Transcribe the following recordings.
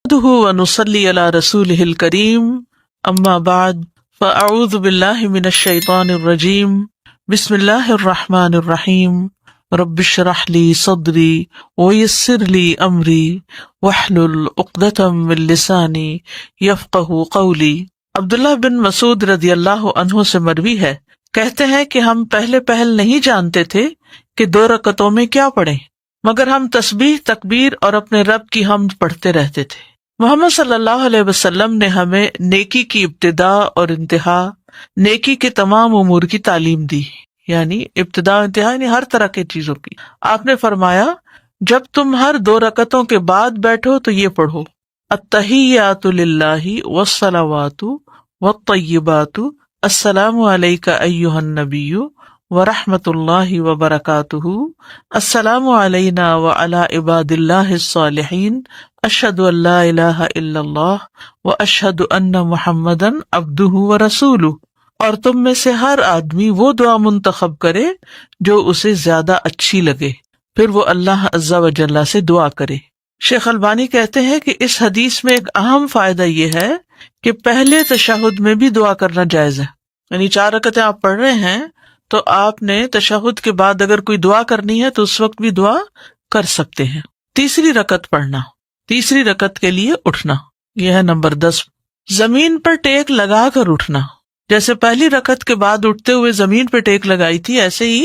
نحمده ونصلي على رسوله الكريم اما بعد فاعوذ بالله من الشيطان الرجيم بسم الله الرحمن الرحيم رب اشرح لي صدري ويسر لي امري واحلل عقدة من لساني يفقهوا قولي۔ عبداللہ بن مسعود رضی اللہ عنہ سے مروی ہے، کہتے ہیں کہ ہم پہل نہیں جانتے تھے کہ 2 رکعتوں میں کیا پڑھیں، مگر ہم تسبیح، تکبیر اور اپنے رب کی حمد پڑھتے رہتے تھے۔ محمد صلی اللہ علیہ وسلم نے ہمیں نیکی کی ابتدا اور انتہا، نیکی کے تمام امور کی تعلیم دی، یعنی ابتدا و انتہا یعنی ہر طرح کی چیزوں کی۔ آپ نے فرمایا جب تم ہر 2 رکعتوں کے بعد بیٹھو تو یہ پڑھو، التحیات للہ والصلوات والطیبات السلام علیک ایہا النبی ورحمۃ اللہ وبرکاتہ، السلام علینا وعلی عباد اللہ الصالحین، اشہد ان لا الہ الا اللہ واشہد ان محمدا عبدہ ورسولہ۔ اور تم میں سے ہر آدمی وہ دعا منتخب کرے جو اسے زیادہ اچھی لگے، پھر وہ اللہ عز و جل سے دعا کرے۔ شیخ البانی کہتے ہیں کہ اس حدیث میں ایک اہم فائدہ یہ ہے کہ پہلے تشہد میں بھی دعا کرنا جائز ہے، یعنی 4 رکعتیں آپ پڑھ رہے ہیں تو آپ نے تشہد کے بعد اگر کوئی دعا کرنی ہے تو اس وقت بھی دعا کر سکتے ہیں۔ تیسری رکعت پڑھنا، تیسری رکعت کے لیے اٹھنا، یہ ہے نمبر 10۔ زمین پر ٹیک لگا کر اٹھنا، جیسے پہلی رکعت کے بعد اٹھتے ہوئے زمین پہ ٹیک لگائی تھی، ایسے ہی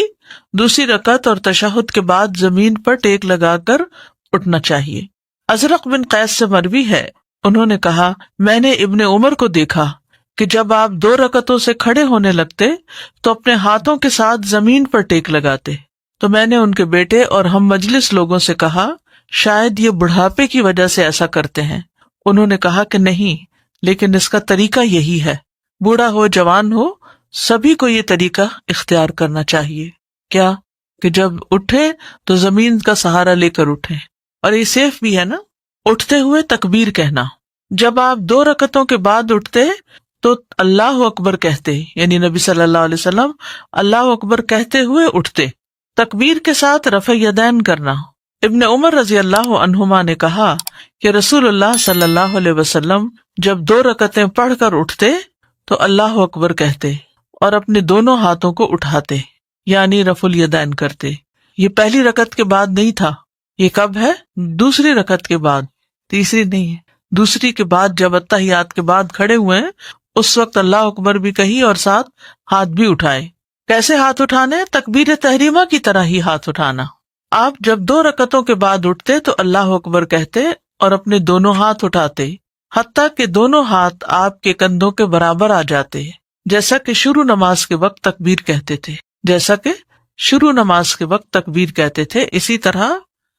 دوسری رکعت اور تشہد کے بعد زمین پر ٹیک لگا کر اٹھنا چاہیے۔ ازرق بن قیس سے مروی ہے، انہوں نے کہا میں نے ابن عمر کو دیکھا کہ جب آپ 2 رکعتوں سے کھڑے ہونے لگتے تو اپنے ہاتھوں کے ساتھ زمین پر ٹیک لگاتے، تو میں نے ان کے بیٹے اور ہم مجلس لوگوں سے کہا شاید یہ بڑھاپے کی وجہ سے ایسا کرتے ہیں۔ انہوں نے کہا کہ نہیں، لیکن اس کا طریقہ یہی ہے، بوڑھا ہو جوان ہو سبھی کو یہ طریقہ اختیار کرنا چاہیے۔ کیا کہ جب اٹھے تو زمین کا سہارا لے کر اٹھے، اور یہ سیف بھی ہے نا۔ اٹھتے ہوئے تکبیر کہنا، جب آپ 2 رکعتوں کے بعد اٹھتے تو اللہ اکبر کہتے، یعنی نبی صلی اللہ علیہ وسلم اللہ اکبر کہتے ہوئے اٹھتے۔ تکبیر کے ساتھ رفع یدین کرنا، ابن عمر رضی اللہ عنہما نے کہا کہ رسول اللہ صلی اللہ علیہ وسلم جب 2 رکعتیں پڑھ کر اٹھتے تو اللہ اکبر کہتے اور اپنے دونوں ہاتھوں کو اٹھاتے، یعنی رفع الیدین کرتے۔ یہ پہلی رکعت کے بعد نہیں تھا، یہ کب ہے؟ دوسری رکعت کے بعد، تیسری نہیں ہے، دوسری کے بعد جب اتحیات کے بعد کھڑے ہوئے ہیں اس وقت اللہ اکبر بھی کہی اور ساتھ ہاتھ بھی اٹھائے۔ کیسے ہاتھ اٹھانے؟ تکبیر تحریمہ کی طرح ہی ہاتھ اٹھانا۔ آپ جب 2 رکعتوں کے بعد اٹھتے تو اللہ اکبر کہتے اور اپنے دونوں ہاتھ اٹھاتے، حتیٰ کہ دونوں ہاتھ آپ کے کندھوں کے برابر آ جاتے، جیسا کہ شروع نماز کے وقت تکبیر کہتے تھے، جیسا کہ شروع نماز کے وقت تکبیر کہتے تھے، اسی طرح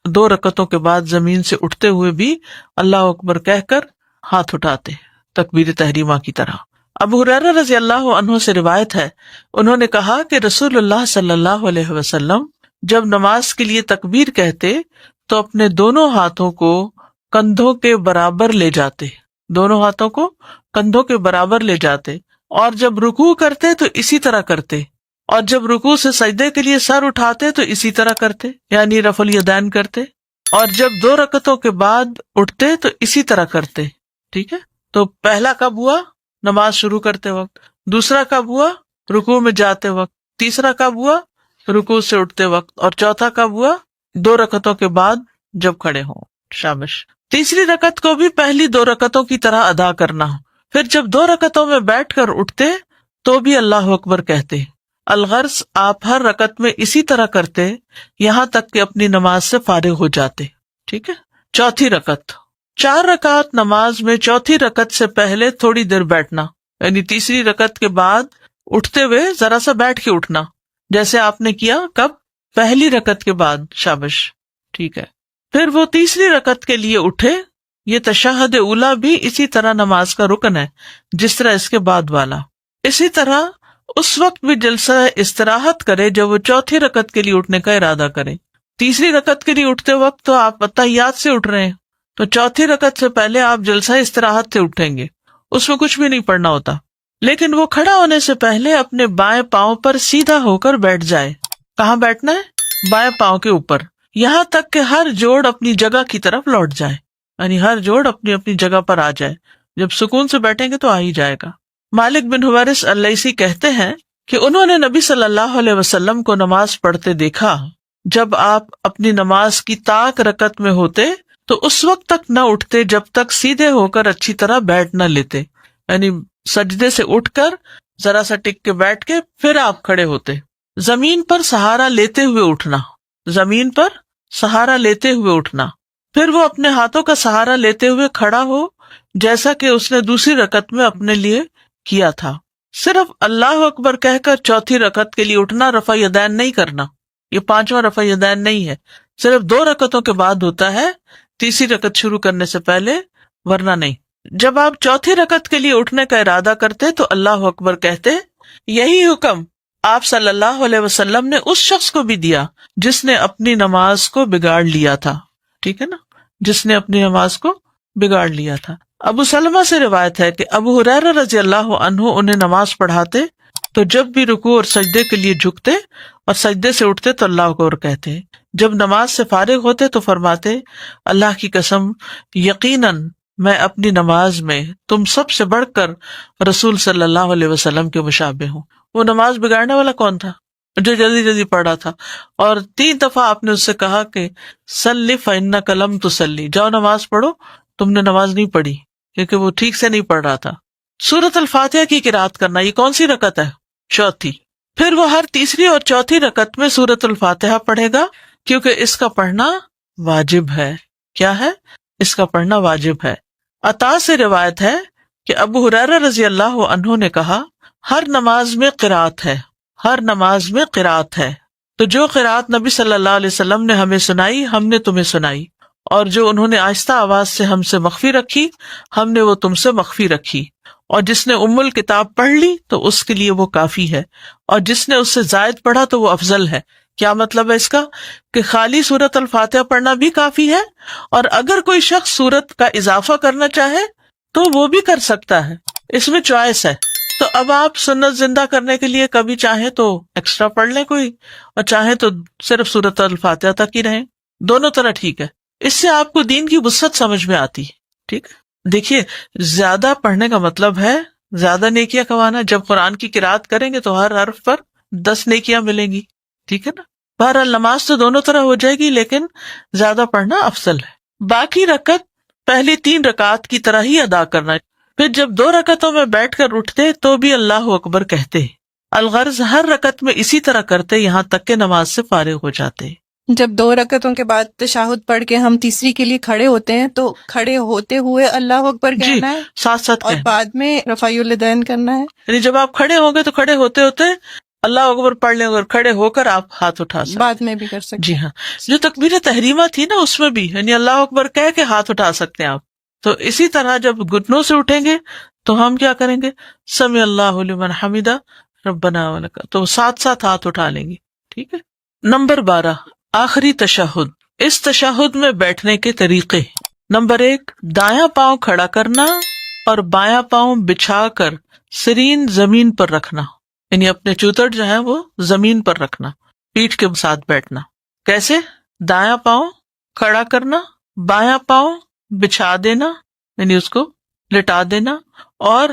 2 رکعتوں کے بعد زمین سے اٹھتے ہوئے بھی اللہ اکبر کہہ کر ہاتھ اٹھاتے، تکبیر تحریمہ کی طرح۔ ابو ہریرہ رضی اللہ عنہ سے روایت ہے، انہوں نے کہا کہ رسول اللہ صلی اللہ علیہ وسلم جب نماز کے لیے تکبیر کہتے تو اپنے دونوں ہاتھوں کو کندھوں کے برابر لے جاتے، دونوں ہاتھوں کو کندھوں کے برابر لے جاتے، اور جب رکوع کرتے تو اسی طرح کرتے، اور جب رکوع سے سجدے کے لیے سر اٹھاتے تو اسی طرح کرتے، یعنی رفع الیدین کرتے، اور جب 2 رکعتوں کے بعد اٹھتے تو اسی طرح کرتے۔ ٹھیک ہے، تو پہلا کب ہوا؟ نماز شروع کرتے وقت، دوسرا کب ہوا؟ رکوع میں جاتے وقت، تیسرا کب ہوا؟ رکوع سے اٹھتے وقت، اور چوتھا کب ہوا؟ 2 رکعتوں کے بعد جب کھڑے ہوں۔ شابش۔ تیسری رکعت کو بھی پہلی 2 رکعتوں کی طرح ادا کرنا، پھر جب 2 رکعتوں میں بیٹھ کر اٹھتے تو بھی اللہ اکبر کہتے۔ الغرض آپ ہر رکعت میں اسی طرح کرتے یہاں تک کہ اپنی نماز سے فارغ ہو جاتے۔ ٹھیک ہے۔ چوتھی رکعت، 4 رکعت نماز میں چوتھی رکعت سے پہلے تھوڑی دیر بیٹھنا، یعنی تیسری رکعت کے بعد اٹھتے ہوئے ذرا سا بیٹھ کے اٹھنا، جیسے آپ نے کیا کب؟ پہلی رکعت کے بعد۔ شابش، ٹھیک ہے۔ پھر وہ تیسری رکعت کے لیے اٹھے۔ یہ تشہد اولیٰ بھی اسی طرح نماز کا رکن ہے جس طرح اس کے بعد والا۔ اسی طرح اس وقت بھی جلسہ استراحت کرے جب وہ چوتھی رکعت کے لیے اٹھنے کا ارادہ کرے۔ تیسری رکعت کے لیے اٹھتے وقت تو آپ اتحیات سے اٹھ رہے ہیں، تو چوتھی رکعت سے پہلے آپ جلسہ استراحت سے اٹھیں گے، اس میں کچھ بھی نہیں پڑھنا ہوتا، لیکن وہ کھڑا ہونے سے پہلے اپنے بائیں پاؤں پر سیدھا ہو کر بیٹھ جائے۔ کہاں بیٹھنا ہے؟ بائیں پاؤں کے اوپر، یہاں تک کہ ہر جوڑ اپنی جگہ کی طرف لوٹ جائے۔ یعنی ہر جوڑ اپنی اپنی جگہ پر آ جائے. جب سکون سے بیٹھیں گے تو آ ہی جائے گا. مالک بن حویرث اللیثی کہتے ہیں کہ انہوں نے نبی صلی اللہ علیہ وسلم کو نماز پڑھتے دیکھا. جب آپ اپنی نماز کی طاق رکعت میں ہوتے تو اس وقت تک نہ اٹھتے جب تک سیدھے ہو کر اچھی طرح بیٹھ نہ لیتے. یعنی سجدے سے اٹھ کر ذرا سا ٹک کے بیٹھ کے پھر آپ کھڑے ہوتے. زمین پر سہارا لیتے ہوئے اٹھنا، زمین پر سہارا لیتے ہوئے اٹھنا. پھر وہ اپنے ہاتھوں کا سہارا لیتے ہوئے کھڑا ہو جیسا کہ اس نے دوسری رکعت میں اپنے لیے کیا تھا. صرف اللہ اکبر کہہ کر چوتھی رکعت کے لیے اٹھنا، رفع یدین نہیں کرنا. یہ پانچواں رفع یدین نہیں ہے، صرف 2 رکعتوں کے بعد ہوتا ہے، تیسری رکعت شروع کرنے سے پہلے، ورنہ نہیں. جب آپ چوتھی رکعت کے لیے اٹھنے کا ارادہ کرتے تو اللہ اکبر کہتے. یہی حکم آپ صلی اللہ علیہ وسلم نے اس شخص کو بھی دیا جس نے اپنی نماز کو بگاڑ لیا تھا. ٹھیک ہے نا، جس نے اپنی نماز کو بگاڑ لیا تھا. ابو سلمہ سے روایت ہے کہ ابو ہریرہ رضی اللہ عنہ انہیں نماز پڑھاتے تو جب بھی رکوع اور سجدے کے لیے جھکتے اور سجدے سے اٹھتے تو اللہ اکبر کہتے. جب نماز سے فارغ ہوتے تو فرماتے اللہ کی قسم یقیناً میں اپنی نماز میں تم سب سے بڑھ کر رسول صلی اللہ علیہ وسلم کے مشابہ ہوں. وہ نماز بگاڑنے والا کون تھا جو جلدی جلدی پڑھ رہا تھا، اور 3 دفعہ آپ نے اس سے کہا کہ صلی فإنک لم تصلی، جاؤ نماز پڑھو، تم نے نماز نہیں پڑھی، کیونکہ وہ ٹھیک سے نہیں پڑھ رہا تھا. سورۃ الفاتحہ کی قرات کرنا، یہ کون سی رکعت ہے؟ چوتھی. پھر وہ ہر تیسری اور چوتھی رکعت میں سورۃ الفاتحہ پڑھے گا کیونکہ اس کا پڑھنا واجب ہے. کیا ہے؟ اس کا پڑھنا واجب ہے. عطا سے روایت ہے کہ ابو ہریرہ رضی اللہ عنہ نے کہا ہر نماز میں قرات ہے، ہر نماز میں قرات ہے. تو جو قرات نبی صلی اللہ علیہ وسلم نے ہمیں سنائی ہم نے تمہیں سنائی، اور جو انہوں نے آہستہ آواز سے ہم سے مخفی رکھی ہم نے وہ تم سے مخفی رکھی. اور جس نے ام الکتاب پڑھ لی تو اس کے لیے وہ کافی ہے، اور جس نے اس سے زائد پڑھا تو وہ افضل ہے. کیا مطلب ہے اس کا؟ کہ خالی سورۃ الفاتحہ پڑھنا بھی کافی ہے، اور اگر کوئی شخص سورت کا اضافہ کرنا چاہے تو وہ بھی کر سکتا ہے، اس میں چوائس ہے. تو اب آپ سنت زندہ کرنے کے لیے کبھی چاہیں تو ایکسٹرا پڑھ لیں کوئی، اور چاہیں تو صرف سورۃ الفاتحہ تک ہی رہیں. دونوں طرح ٹھیک ہے. اس سے آپ کو دین کی وسعت سمجھ میں آتی ہے. ٹھیک ہے، دیکھیے زیادہ پڑھنے کا مطلب ہے زیادہ نیکیاں کمانا. جب قرآن کی قرات کریں گے تو ہر حرف پر 10 نیکیاں ملیں گی. ٹھیک ہے نا. بہرحال نماز تو دونوں طرح ہو جائے گی لیکن زیادہ پڑھنا افضل ہے. باقی رکعت پہلی 3 رکعات کی طرح ہی ادا کرنا. پھر جب 2 رکعتوں میں بیٹھ کر اٹھتے تو بھی اللہ اکبر کہتے. الغرض ہر رکعت میں اسی طرح کرتے یہاں تک کہ نماز سے فارغ ہو جاتے. جب 2 رکعتوں کے بعد تشہد پڑھ کے ہم تیسری کے لیے کھڑے ہوتے ہیں تو کھڑے ہوتے ہوئے اللہ اکبر کہنا ہے ساتھ ساتھ اور بعد میں رفع الیدین کرنا ہے. یعنی جب آپ کھڑے ہوں گے تو کھڑے ہوتے ہوتے اللہ اکبر پڑھ لیں، اور کھڑے ہو کر آپ ہاتھ اٹھا سکتے بعد میں بھی کر سکتے. جی ہاں، جو تکبیر تحریمہ تھی نا اس میں بھی یعنی اللہ اکبر کہہ کے ہاتھ اٹھا سکتے ہیں آپ. تو اسی طرح جب گھٹنوں سے اٹھیں گے تو ہم کیا کریں گے؟ سمع اللہ لمن حمدہ ربنا ولک، تو ساتھ ساتھ ہاتھ اٹھا لیں گے. ٹھیک ہے. نمبر 12 آخری تشہد. اس تشہد میں بیٹھنے کے طریقے. نمبر 1 دایاں پاؤں کھڑا کرنا اور بایاں پاؤں بچھا کر سرین زمین پر رکھنا، یعنی اپنے چوتڑ جو ہے وہ زمین پر رکھنا، پیٹھ کے ساتھ بیٹھنا. کیسے؟ دایاں پاؤں کھڑا کرنا، بایاں پاؤں بچھا دینا یعنی اس کو لٹا دینا، اور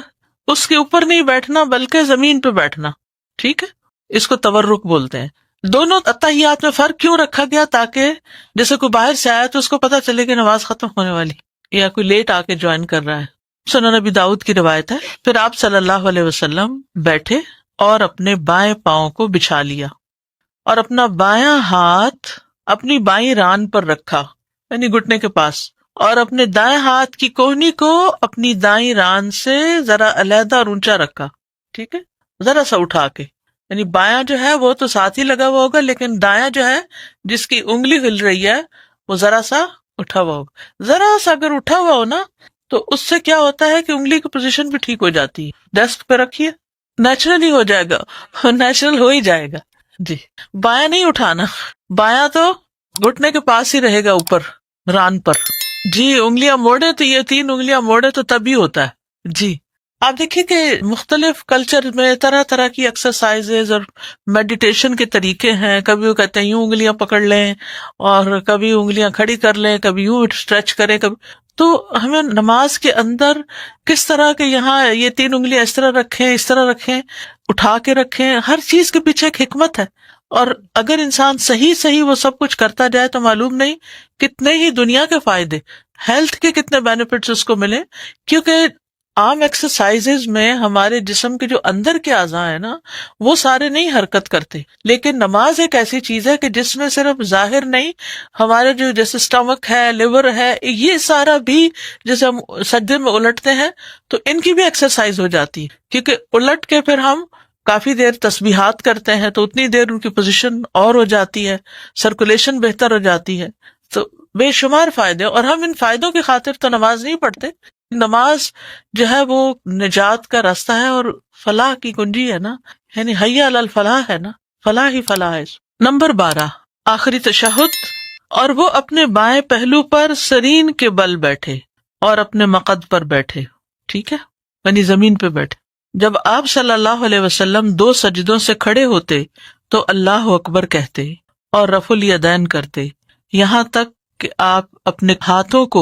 اس کے اوپر نہیں بیٹھنا بلکہ زمین پہ بیٹھنا. ٹھیک ہے، اس کو تورک بولتے ہیں. دونوں اتحیات میں فرق کیوں رکھا گیا؟ تاکہ جیسے کوئی باہر سے آیا تو اس کو پتا چلے کہ نماز ختم ہونے والی، یا کوئی لیٹ آ کے جوائن کر رہا ہے. سنن نبی داؤد کی روایت ہے پھر آپ صلی اللہ علیہ وسلم بیٹھے اور اپنے بائیں پاؤں کو بچھا لیا اور اپنا بایاں ہاتھ اپنی بائیں ران پر رکھا یعنی گھٹنے کے پاس، اور اپنے دائیں ہاتھ کی کوہنی کو اپنی دائیں ران سے ذرا علیحدہ اور اونچا رکھا. ٹھیک ہے، ذرا سا اٹھا کے، یعنی بایاں جو ہے وہ تو ساتھ ہی لگا ہوا ہوگا لیکن دایاں جو ہے جس کی انگلی ہل رہی ہے وہ ذرا سا اٹھا ہوا ہوگا. ذرا سا اگر اٹھا ہوا ہو نا تو اس سے کیا ہوتا ہے کہ انگلی کی پوزیشن بھی ٹھیک ہو جاتی ہے. ڈیسک پہ رکھیے، نیچرل ہی ہو جائے گا، نیچرل ہو ہی جائے گا. جی بایاں نہیں اٹھانا، بایاں تو گھٹنے کے پاس ہی رہے گا اوپر ران پر. جی انگلیاں موڑے تو یہ 3 انگلیاں موڑے تو تبھی ہوتا ہے. جی آپ دیکھیے کہ مختلف کلچر میں طرح طرح کی ایکسرسائزز اور میڈیٹیشن کے طریقے ہیں. کبھی وہ کہتے ہیں یوں انگلیاں پکڑ لیں اور کبھی انگلیاں کھڑی کر لیں, کبھی یوں اسٹریچ کریں, کبھی. تو ہمیں نماز کے اندر کس طرح کے یہاں یہ 3 انگلیاں اس طرح رکھیں, اس طرح رکھیں, اٹھا کے رکھیں, ہر چیز کے پیچھے ایک حکمت ہے. اور اگر انسان صحیح وہ سب کچھ کرتا جائے تو معلوم نہیں کتنے ہی دنیا کے فائدے, ہیلتھ کے کتنے بینیفٹس اس کو ملے. کیونکہ عام ایکسرسائزز میں ہمارے جسم کے جو اندر کے اعضاء ہیں نا وہ سارے نہیں حرکت کرتے, لیکن نماز ایک ایسی چیز ہے کہ جس میں صرف ظاہر نہیں, ہمارے جو جیسے اسٹمک ہے, لیور ہے, یہ سارا بھی جیسے ہم سجدے میں الٹتے ہیں تو ان کی بھی ایکسرسائز ہو جاتی ہے, کیونکہ الٹ کے پھر ہم کافی دیر تسبیحات کرتے ہیں تو اتنی دیر ان کی پوزیشن اور ہو جاتی ہے, سرکولیشن بہتر ہو جاتی ہے. تو بے شمار فائدے, اور ہم ان فائدوں کی خاطر تو نماز نہیں پڑھتے. نماز جو ہے وہ نجات کا راستہ ہے اور فلاح کی کنجی ہے نا, یعنی حی علی الفلاح ہے نا, فلاح ہی فلاح ہے. نمبر 12 آخری تشہد, اور وہ اپنے بائیں پہلو پر سرین کے بل بیٹھے اور اپنے مقد پر بیٹھے. ٹھیک ہے, یعنی زمین پہ بیٹھے. جب آپ صلی اللہ علیہ وسلم 2 سجدوں سے کھڑے ہوتے تو اللہ اکبر کہتے اور رفع الیدین کرتے, یہاں تک کہ آپ اپنے ہاتھوں کو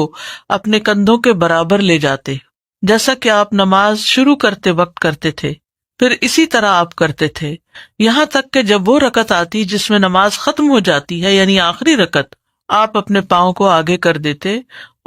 اپنے کندھوں کے برابر لے جاتے, جیسا کہ آپ نماز شروع کرتے وقت کرتے تھے. پھر اسی طرح آپ کرتے تھے یہاں تک کہ جب وہ رکعت آتی جس میں نماز ختم ہو جاتی ہے, یعنی آخری رکعت, آپ اپنے پاؤں کو آگے کر دیتے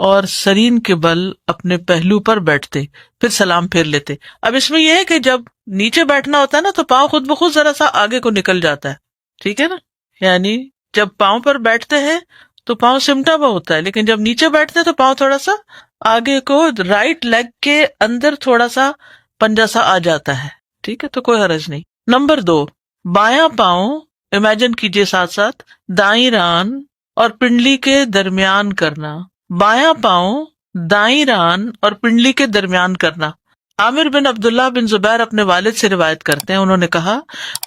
اور سرین کے بل اپنے پہلو پر بیٹھتے, پھر سلام پھیر لیتے. اب اس میں یہ ہے کہ جب نیچے بیٹھنا ہوتا ہے نا تو پاؤں خود بخود ذرا سا آگے کو نکل جاتا ہے. ٹھیک ہے نا, یعنی جب پاؤں پر بیٹھتے ہیں تو پاؤں سمٹا ہوا ہوتا ہے, لیکن جب نیچے بیٹھتے ہیں تو پاؤں تھوڑا سا آگے کو, رائٹ لیگ کے اندر تھوڑا سا پنجہ سا آ جاتا ہے. ٹھیک ہے, تو کوئی حرج نہیں. نمبر 2 بایاں پاؤں امیجن کیجئے ساتھ ساتھ دائیں ران اور پنڈلی کے درمیان کرنا, بایاں پاؤں دائیں ران اور پنڈلی کے درمیان کرنا. عامر بن عبداللہ بن زبیر اپنے والد سے روایت کرتے ہیں, انہوں نے کہا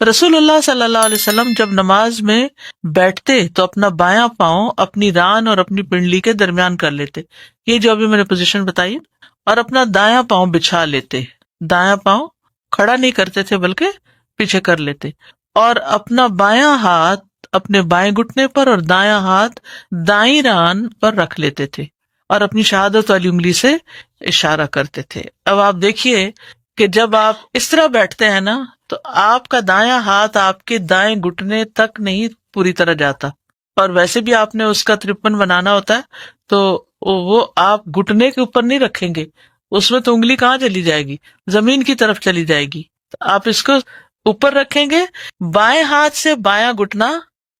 رسول اللہ صلی اللہ علیہ وسلم جب نماز میں بیٹھتے تو اپنا بایاں پاؤں اپنی ران اور اپنی پنڈلی کے درمیان کر لیتے, یہ جو ابھی میں نے پوزیشن بتائی, اور اپنا دایاں پاؤں بچھا لیتے. دایاں پاؤں کھڑا نہیں کرتے تھے بلکہ پیچھے کر لیتے, اور اپنا بایاں ہاتھ اپنے بائیں گھٹنے پر اور دایاں ہاتھ دائیں ران پر رکھ لیتے تھے اور اپنی شہادت والی انگلی سے اشارہ کرتے تھے. اب آپ دیکھیے کہ جب آپ اس طرح بیٹھتے ہیں نا تو آپ کا دایاں ہاتھ آپ کے دائیں گھٹنے تک نہیں پوری طرح جاتا, اور ویسے بھی آپ نے اس کا 53 بنانا ہوتا ہے تو وہ آپ گھٹنے کے اوپر نہیں رکھیں گے, اس میں تو انگلی کہاں چلی جائے گی, زمین کی طرف چلی جائے گی. تو آپ اس کو اوپر رکھیں گے, بائیں ہاتھ سے بایاں گھٹنا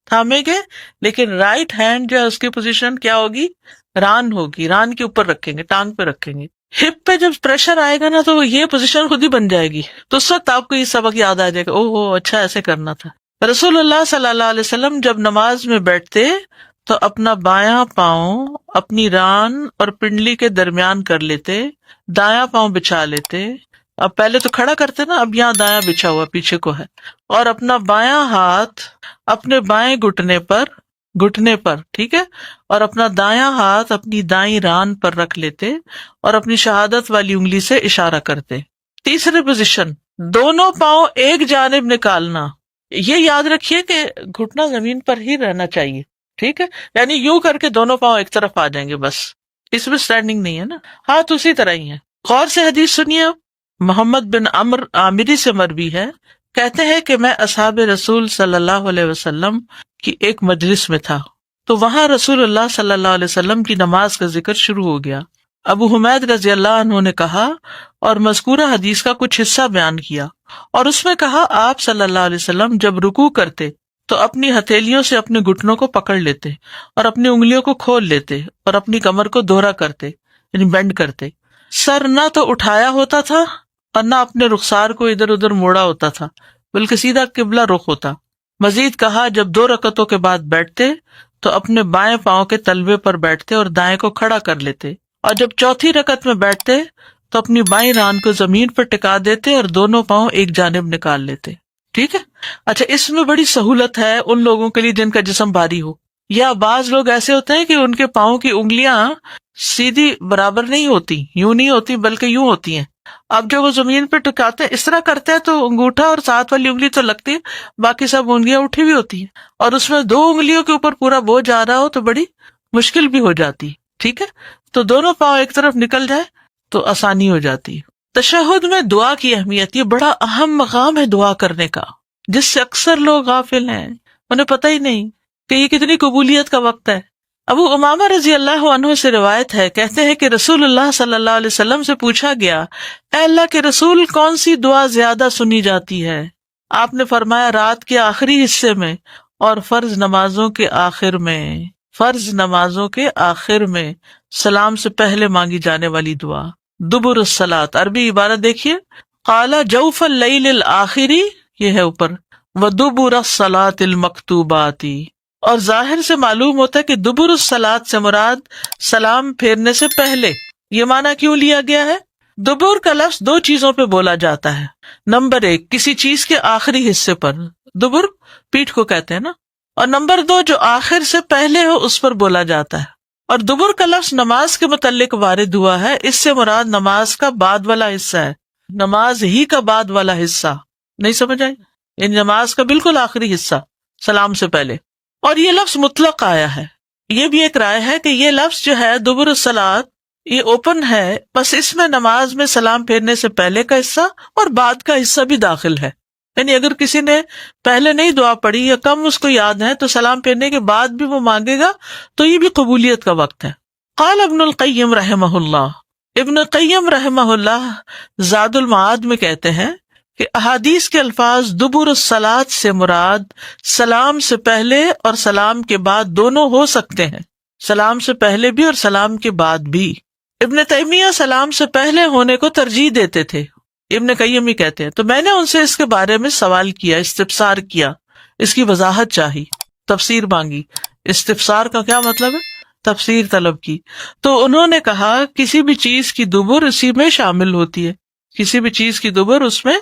تھامیں گے, لیکن رائٹ ہینڈ جو ہے اس کی پوزیشن کیا ہوگی, ران ہوگی, ران کے اوپر رکھیں گے, ٹانگ پہ رکھیں گے. ہپ پہ جب پریشر آئے گا نا تو یہ پوزیشن خود ہی بن جائے گی, تو اس وقت آپ کو یہ سبق یاد آ جائے گا, او ہو اچھا ایسے کرنا تھا. رسول اللہ صلی اللہ علیہ وسلم جب نماز میں بیٹھتے تو اپنا بایاں پاؤں اپنی ران اور پنڈلی کے درمیان کر لیتے, دایاں پاؤں بچھا لیتے. اب پہلے تو کھڑا کرتے نا, اب یہاں دایاں بچھا ہوا پیچھے کو ہے, اور اپنا بایاں ہاتھ اپنے بائیں گھٹنے پر ٹھیک ہے, اور اپنا دایاں ہاتھ اپنی دائیں ران پر رکھ لیتے اور اپنی شہادت والی انگلی سے اشارہ کرتے. تیسری پوزیشن دونوں پاؤں ایک جانب نکالنا. یہ یاد رکھیے کہ گھٹنا زمین پر ہی رہنا چاہیے. ٹھیک ہے, یعنی یوں کر کے دونوں پاؤں ایک طرف آ جائیں گے, بس اس میں اسٹینڈنگ نہیں ہے نا, ہاتھ اسی طرح ہی ہے. غور سے حدیث سنیے. محمد بن عمر عامری سے مروی ہے, کہتے ہیں کہ میں اصحاب رسول صلی اللہ علیہ وسلم کی ایک مجلس میں تھا تو وہاں رسول اللہ صلی اللہ علیہ وسلم کی نماز کا ذکر شروع ہو گیا. ابو حمید رضی اللہ عنہ نے کہا اور مذکورہ حدیث کا کچھ حصہ بیان کیا, اور اس میں کہا آپ صلی اللہ علیہ وسلم جب رکوع کرتے تو اپنی ہتھیلیوں سے اپنے گھٹنوں کو پکڑ لیتے اور اپنی انگلیوں کو کھول لیتے اور اپنی کمر کو دوہرا کرتے, یعنی بینڈ کرتے. سر نہ تو اٹھایا ہوتا تھا اور نہ اپنے رخسار کو ادھر ادھر موڑا ہوتا تھا, بلکہ سیدھا قبلہ رخ ہوتا. مزید کہا جب 2 رکعتوں کے بعد بیٹھتے تو اپنے بائیں پاؤں کے تلوے پر بیٹھتے اور دائیں کو کھڑا کر لیتے, اور جب چوتھی رکعت میں بیٹھتے تو اپنی بائیں ران کو زمین پر ٹکا دیتے اور دونوں پاؤں ایک جانب نکال لیتے. ٹھیک ہے. اچھا, اس میں بڑی سہولت ہے ان لوگوں کے لیے جن کا جسم بھاری ہو, یا بعض لوگ ایسے ہوتے ہیں کہ ان کے پاؤں کی انگلیاں سیدھی برابر نہیں ہوتی, یوں نہیں ہوتی بلکہ یوں ہوتی ہیں, اب جب وہ زمین پہ ٹکاتے ہیں اس طرح کرتے ہیں تو انگوٹھا اور ساتھ والی انگلی تو لگتی ہے، باقی سب انگلیاں اٹھی ہوئی ہوتی ہیں، اور اس میں 2 انگلیوں کے اوپر پورا بوجھ آ رہا ہو تو بڑی مشکل بھی ہو جاتی، ٹھیک ہے، تو دونوں پاؤں ایک طرف نکل جائے تو آسانی ہو جاتی ہے۔ تشہد میں دعا کی اہمیت، یہ بڑا اہم مقام ہے دعا کرنے کا، جس سے اکثر لوگ غافل ہیں، انہیں پتہ ہی نہیں کہ یہ کتنی قبولیت کا وقت ہے۔ ابو امامہ رضی اللہ عنہ سے روایت ہے، کہتے ہیں کہ رسول اللہ صلی اللہ علیہ وسلم سے پوچھا گیا، اے اللہ کے رسول، کون سی دعا زیادہ سنی جاتی ہے؟ آپ نے فرمایا، رات کے آخری حصے میں اور فرض نمازوں کے آخر میں، فرض نمازوں کے آخر میں سلام سے پہلے مانگی جانے والی دعا۔ دبر الصلاۃ، عربی عبارت دیکھیے، قال جوف اللیل الآخری، یہ ہے اوپر، ودبر الصلاۃ المکتوبات، اور ظاہر سے معلوم ہوتا ہے کہ دبر الصلاۃ سے مراد سلام پھیرنے سے پہلے۔ یہ معنی کیوں لیا گیا ہے؟ دبر کا لفظ 2 چیزوں پہ بولا جاتا ہے۔ نمبر 1، کسی چیز کے آخری حصے پر، دبر پیٹھ کو کہتے ہیں نا، اور نمبر 2، جو آخر سے پہلے ہو اس پر بولا جاتا ہے۔ اور دبر کا لفظ نماز کے متعلق وارد ہوا ہے، اس سے مراد نماز کا بعد والا حصہ ہے، نماز ہی کا بعد والا حصہ، نہیں سمجھ آئی؟ یعنی نماز کا بالکل آخری حصہ سلام سے پہلے۔ اور یہ لفظ مطلق آیا ہے، یہ بھی ایک رائے ہے کہ یہ لفظ جو ہے دبر الصلاۃ، یہ اوپن ہے، بس اس میں نماز میں سلام پھیرنے سے پہلے کا حصہ اور بعد کا حصہ بھی داخل ہے، یعنی اگر کسی نے پہلے نہیں دعا پڑھی یا کم اس کو یاد ہے تو سلام پھیرنے کے بعد بھی وہ مانگے گا تو یہ بھی قبولیت کا وقت ہے۔ قال ابن القیم رحمہ اللہ، ابن قیم رحمہ اللہ زاد المعاد میں کہتے ہیں کہ احادیث کے الفاظ دبر الصلاۃ سے مراد سلام سے پہلے اور سلام کے بعد دونوں ہو سکتے ہیں، سلام سے پہلے بھی اور سلام کے بعد بھی۔ ابن تیمیہ سلام سے پہلے ہونے کو ترجیح دیتے تھے، ابن قیم ہی کہتے ہیں، تو میں نے ان سے اس کے بارے میں سوال کیا، استفسار کیا، اس کی وضاحت چاہی، تفسیر مانگی۔ استفسار کا کیا مطلب ہے؟ تفسیر طلب کی۔ تو انہوں نے کہا کسی بھی چیز کی دبر اسی میں شامل ہوتی ہے، کسی بھی چیز کی دبر اس میں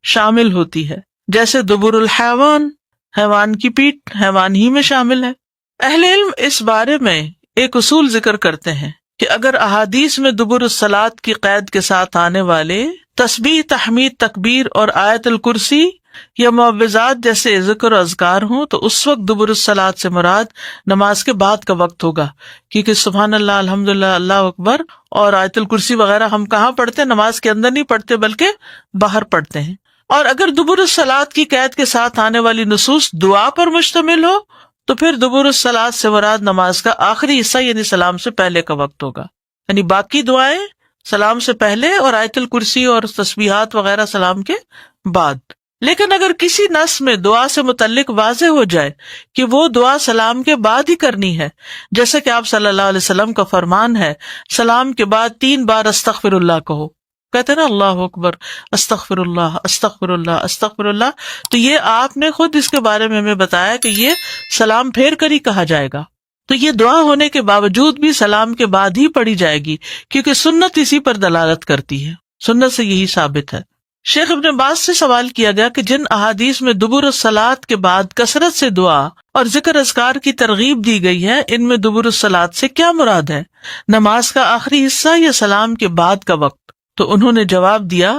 شامل ہوتی ہے، جیسے دبر الحیوان، حیوان کی پیٹھ حیوان ہی میں شامل ہے۔ اہل علم اس بارے میں ایک اصول ذکر کرتے ہیں کہ اگر احادیث میں دبر الصلاۃ کی قید کے ساتھ آنے والے تسبیح، تحمید، تکبیر اور آیت الکرسی یا معوذات جیسے ذکر و اذکار ہوں تو اس وقت دبر الصلاۃ سے مراد نماز کے بعد کا وقت ہوگا، کیونکہ سبحان اللہ، الحمدللہ، اللہ اکبر اور آیت الکرسی وغیرہ ہم کہاں پڑھتے ہیں؟ نماز کے اندر نہیں پڑھتے بلکہ باہر پڑھتے ہیں۔ اور اگر دبر الصلاۃ کی قید کے ساتھ آنے والی نصوص دعا پر مشتمل ہو تو پھر دبر الصلاۃ سے مراد نماز کا آخری حصہ یعنی سلام سے پہلے کا وقت ہوگا، یعنی باقی دعائیں سلام سے پہلے اور آیت الکرسی اور تسبیحات وغیرہ سلام کے بعد۔ لیکن اگر کسی نص میں دعا سے متعلق واضح ہو جائے کہ وہ دعا سلام کے بعد ہی کرنی ہے، جیسے کہ آپ صلی اللہ علیہ وسلم کا فرمان ہے، سلام کے بعد 3 بار استغفر اللہ کہو، کہتے ہیں نا اللہ اکبر، استغفر اللہ، استغفر اللہ، استغفر اللہ، تو یہ آپ نے خود اس کے بارے میں ہمیں بتایا کہ یہ سلام پھیر کر ہی کہا جائے گا، تو یہ دعا ہونے کے باوجود بھی سلام کے بعد ہی پڑھی جائے گی، کیونکہ سنت اسی پر دلالت کرتی ہے، سنت سے یہی ثابت ہے۔ شیخ ابن باز سے سوال کیا گیا کہ جن احادیث میں دبر الصلاۃ کے بعد کثرت سے دعا اور ذکر اذکار کی ترغیب دی گئی ہے، ان میں دبر الصلاۃ سے کیا مراد ہے؟ نماز کا آخری حصہ یا سلام کے بعد کا وقت؟ تو انہوں نے جواب دیا،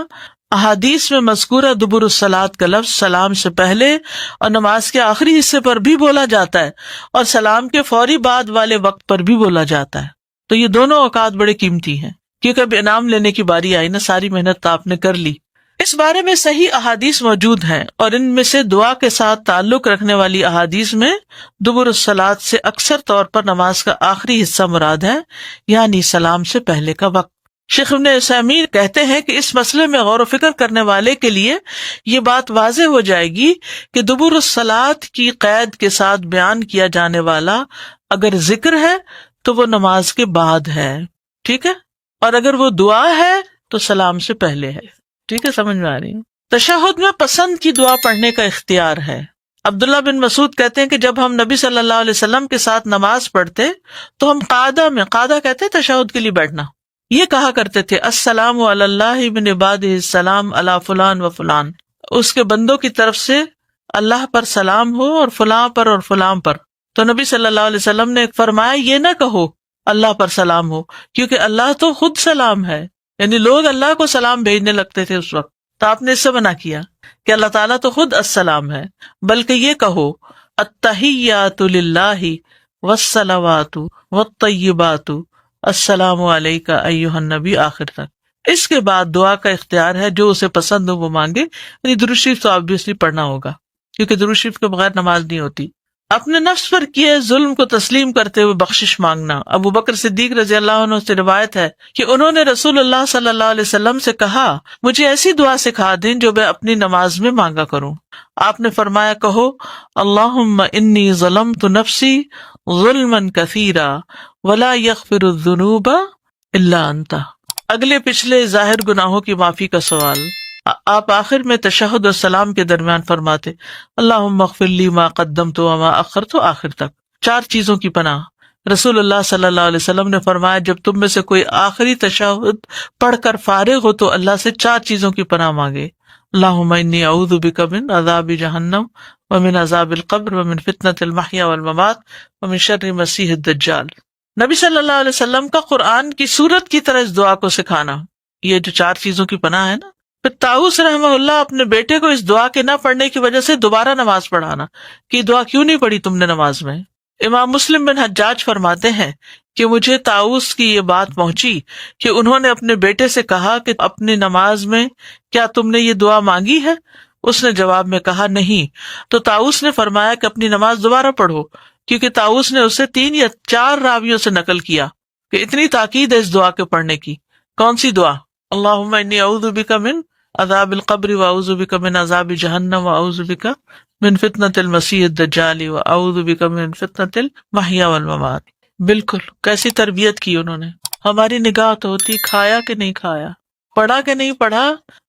احادیث میں مذکورہ دبر الصلاۃ کا لفظ سلام سے پہلے اور نماز کے آخری حصے پر بھی بولا جاتا ہے اور سلام کے فوری بعد والے وقت پر بھی بولا جاتا ہے، تو یہ دونوں اوقات بڑے قیمتی ہیں، کیونکہ اب انعام لینے کی باری آئی نا، ساری محنت آپ نے کر لی۔ اس بارے میں صحیح احادیث موجود ہیں، اور ان میں سے دعا کے ساتھ تعلق رکھنے والی احادیث میں دبر الصلاۃ سے اکثر طور پر نماز کا آخری حصہ مراد ہے، یعنی سلام سے پہلے کا وقت۔ شیخ ابن عثیمین کہتے ہیں کہ اس مسئلے میں غور و فکر کرنے والے کے لیے یہ بات واضح ہو جائے گی کہ دبر الصلاۃ کی قید کے ساتھ بیان کیا جانے والا اگر ذکر ہے تو وہ نماز کے بعد ہے، ٹھیک ہے، اور اگر وہ دعا ہے تو سلام سے پہلے ہے، ٹھیک ہے، سمجھ میں آ رہی ہے۔ تشہد میں پسند کی دعا پڑھنے کا اختیار ہے۔ عبداللہ بن مسعود کہتے ہیں کہ جب ہم نبی صلی اللہ علیہ وسلم کے ساتھ نماز پڑھتے تو ہم قعدہ میں، قعدہ کہتے ہیں تشہد کے لیے بیٹھنا، یہ کہا کرتے تھے، السلام علی اللہ من عبادہ السلام علی فلان و فلان، اس کے بندوں کی طرف سے اللہ پر سلام ہو اور فلاں پر اور فلاں پر۔ تو نبی صلی اللہ علیہ وسلم نے فرمایا یہ نہ کہو اللہ پر سلام ہو، کیونکہ اللہ تو خود سلام ہے، یعنی لوگ اللہ کو سلام بھیجنے لگتے تھے اس وقت، تو آپ نے اس سے منع کیا کہ اللہ تعالیٰ تو خود السلام ہے، بلکہ یہ کہو التحیات للہ والصلوات والطیبات السلام علیک ایھا النبی، آخر تک۔ اس کے بعد دعا کا اختیار ہے، جو اسے پسند ہو وہ مانگے، یعنی درود شریف تو آبویسلی پڑھنا ہوگا کیونکہ درود شریف کے بغیر نماز نہیں ہوتی۔ اپنے نفس پر کیے ظلم کو تسلیم کرتے ہوئے بخشش مانگنا۔ ابو بکر صدیق رضی اللہ عنہ سے روایت ہے کہ انہوں نے رسول اللہ صلی اللہ علیہ وسلم سے کہا، مجھے ایسی دعا سکھا دیں جو میں اپنی نماز میں مانگا کروں۔ آپ نے فرمایا، کہو اللہم انی ظلمت نفسی ظلما کثیرا ولا یغفر الذنوب الا انت۔ اگلے پچھلے ظاہر گناہوں کی معافی کا سوال۔ آپ آخر میں تشہد و سلام کے درمیان فرماتے اللہم اغفر لی ما قدمت وما اخرت، آخر تک۔ 4 چیزوں کی پناہ۔ رسول اللہ صلی اللہ علیہ وسلم نے فرمایا، جب تم میں سے کوئی آخری تشہد پڑھ کر فارغ ہو تو اللہ سے 4 چیزوں کی پناہ مانگے۔ اللہم انی اعوذ بک من عذاب جہنم ومن عذاب القبر ومن فتنۃ المحیا والممات ومن شر مسیح الدجال۔ نبی صلی اللہ علیہ وسلم کا قرآن کی سورت کی طرح اس دعا کو سکھانا، یہ جو 4 چیزوں کی پناہ ہے نا۔ پھر طاؤس رحمہ اللہ اپنے بیٹے کو اس دعا کے نہ پڑھنے کی وجہ سے دوبارہ نماز پڑھانا کہ دعا کیوں نہیں پڑھی تم نے نماز میں۔ امام مسلم بن حجاج فرماتے ہیں کہ مجھے طاؤس کی یہ بات پہنچی کہ انہوں نے اپنے بیٹے سے کہا کہ اپنی نماز میں کیا تم نے یہ دعا مانگی ہے؟ اس نے جواب میں کہا نہیں، تو طاؤس نے فرمایا کہ اپنی نماز دوبارہ پڑھو، کیونکہ طاؤس نے اسے 3 یا 4 راویوں سے نقل کیا کہ اتنی تاکید ہے اس دعا کے پڑھنے کی۔ کون سی دعا؟ اللہم انی اعوذ بک من عذاب القبر واعوذ بک من عذاب جہنم واعوذ بک من فتنۃ المسیح الدجال واعوذ بک من فتنۃ المحیا والممات۔ بالکل کیسی تربیت کی انہوں نے۔ ہماری نگاہ تو ہوتی کھایا کہ نہیں کھایا، پڑھا کہ نہیں پڑھا،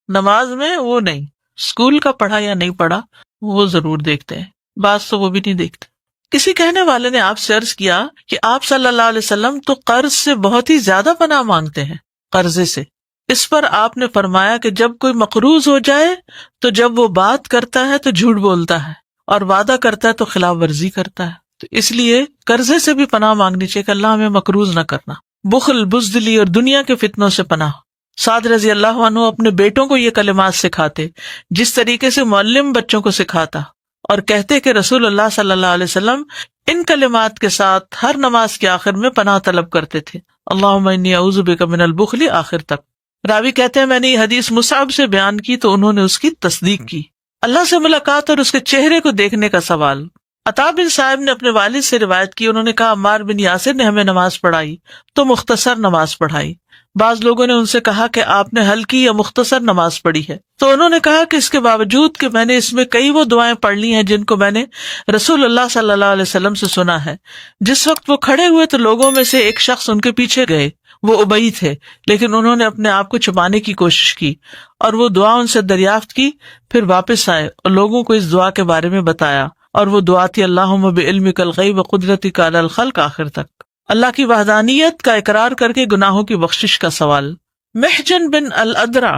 نماز میں وہ نہیں، اسکول کا پڑھا یا نہیں پڑھا وہ ضرور دیکھتے ہیں، بعض تو وہ بھی نہیں دیکھتے۔ کسی کہنے والے نے آپ سے عرض کیا کہ آپ صلی اللہ علیہ وسلم تو قرض سے بہت ہی زیادہ پناہ مانگتے ہیں، قرضے سے۔ اس پر آپ نے فرمایا کہ جب کوئی مقروض ہو جائے تو جب وہ بات کرتا ہے تو جھوٹ بولتا ہے اور وعدہ کرتا ہے تو خلاف ورزی کرتا ہے، تو اس لیے قرضے سے بھی پناہ مانگنی چاہیے کہ اللہ ہمیں مقروض نہ کرنا۔ بخل، بزدلی اور دنیا کے فتنوں سے پناہ۔ سعد رضی اللہ عنہ اپنے بیٹوں کو یہ کلمات سکھاتے جس طریقے سے معلم بچوں کو سکھاتا، اور کہتے کہ رسول اللہ صلی اللہ علیہ وسلم ان کلمات کے ساتھ ہر نماز کے آخر میں پناہ طلب کرتے تھے، اللہم انی اعوذ بک من البخل، آخر تک۔ راوی کہتے ہیں میں نے یہ حدیث مصعب سے بیان کی تو انہوں نے اس کی تصدیق کی۔ اللہ سے ملاقات اور اس کے چہرے کو دیکھنے کا سوال۔ عطا بن صاحب نے اپنے والد سے روایت کی، انہوں نے کہا عمار بن یاسر نے ہمیں نماز پڑھائی تو مختصر نماز پڑھائی۔ بعض لوگوں نے ان سے کہا کہ آپ نے ہلکی یا مختصر نماز پڑھی ہے، تو انہوں نے کہا کہ اس کے باوجود کہ میں نے اس میں کئی وہ دعائیں پڑھ لی ہیں جن کو میں نے رسول اللہ صلی اللہ علیہ وسلم سے سنا ہے۔ جس وقت وہ کھڑے ہوئے تو لوگوں میں سے ایک شخص ان کے پیچھے گئے، وہ ابئی تھے، لیکن انہوں نے اپنے آپ کو چھپانے کی کوشش کی اور وہ دعا ان سے دریافت کی، پھر واپس آئے اور لوگوں کو اس دعا کے بارے میں بتایا، اور وہ دعا تھی اللہم بعلمک الغیب وقدرتک علی الخلق، آخر تک۔ اللہ کی وحدانیت کا اقرار کر کے گناہوں کی بخشش کا سوال۔ محجن بن الادرع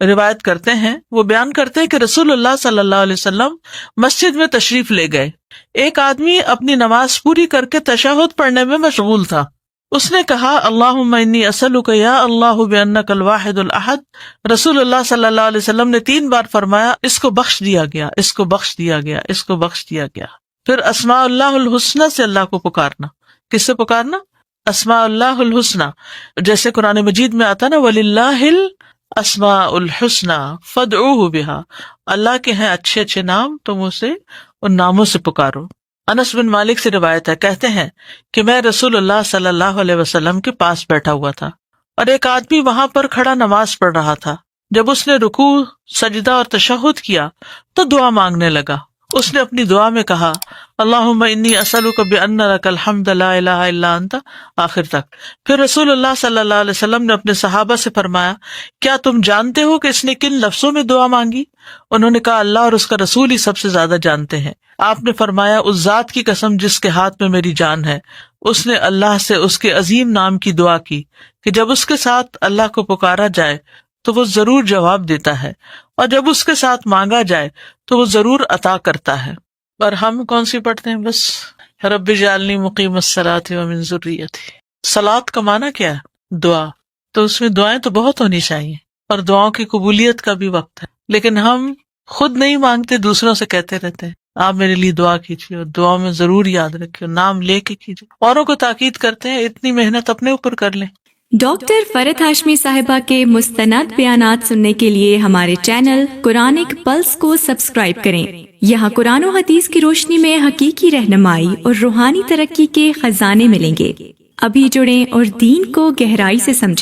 روایت کرتے ہیں، وہ بیان کرتے ہیں کہ رسول اللہ صلی اللہ علیہ وسلم مسجد میں تشریف لے گئے۔ ایک آدمی اپنی نماز پوری کر کے تشہد پڑھنے میں مشغول تھا۔ اس نے کہا اللہم انی اسألک یا اللہ بانک الواحد الاحد۔ رسول اللہ صلی اللہ علیہ وسلم نے 3 بار فرمایا اس کو بخش دیا گیا، اس کو بخش دیا گیا، اس کو بخش دیا گیا۔ پھر اسماء اللہ الحسنی سے اللہ کو پکارنا۔ کس سے پکارنا؟ اسماء اللہ الحسنی، جیسے قرآن مجید میں آتا نا وَلِلَّهِ الْأَسْمَاءُ الْحُسْنَى فَادْعُوهُ بِهَا، اللہ کے ہیں اچھے اچھے نام، تم اسے ان ناموں سے پکارو۔ انس بن مالک سے روایت ہے، کہتے ہیں کہ میں رسول اللہ صلی اللہ علیہ وسلم کے پاس بیٹھا ہوا تھا اور ایک آدمی وہاں پر کھڑا نماز پڑھ رہا تھا۔ جب اس نے رکوع، سجدہ اور تشہد کیا تو دعا مانگنے لگا۔ اس نے اپنی دعا میں کہا اللہم انی اسألک بان لک الحمد لا الہ الا انت، آخر تک۔ پھر رسول اللہ صلی اللہ علیہ وسلم نے اپنے صحابہ سے فرمایا کیا تم جانتے ہو کہ اس نے کن لفظوں میں دعا مانگی؟ انہوں نے کہا اللہ اور اس کا رسول ہی سب سے زیادہ جانتے ہیں۔ آپ نے فرمایا اس ذات کی قسم جس کے ہاتھ میں میری جان ہے، اس نے اللہ سے اس کے عظیم نام کی دعا کی کہ جب اس کے ساتھ اللہ کو پکارا جائے تو وہ ضرور جواب دیتا ہے، اور جب اس کے ساتھ مانگا جائے تو وہ ضرور عطا کرتا ہے۔ اور ہم کون سی پڑھتے ہیں؟ بس رب اجعلنی مقیم الصلاۃ ومن ذریتی۔ صلاۃ کا معنی کیا ہے؟ دعا۔ تو اس میں دعائیں تو بہت ہونی چاہیے، اور دعاؤں کی قبولیت کا بھی وقت ہے، لیکن ہم خود نہیں مانگتے، دوسروں سے کہتے رہتے ہیں آپ میرے لیے دعا کیجیے، اور دعا میں ضرور یاد رکھیے، نام لے کے کیجیے، اوروں کو تاکید کرتے ہیں، اتنی محنت اپنے اوپر کر لیں۔ ڈاکٹر فرحت ہاشمی صاحبہ کے مستند بیانات سننے کے لیے ہمارے چینل قرآنک پلس کو سبسکرائب کریں۔ یہاں قرآن و حدیث کی روشنی میں حقیقی رہنمائی اور روحانی ترقی کے خزانے ملیں گے۔ ابھی جڑیں اور دین کو گہرائی سے سمجھیں۔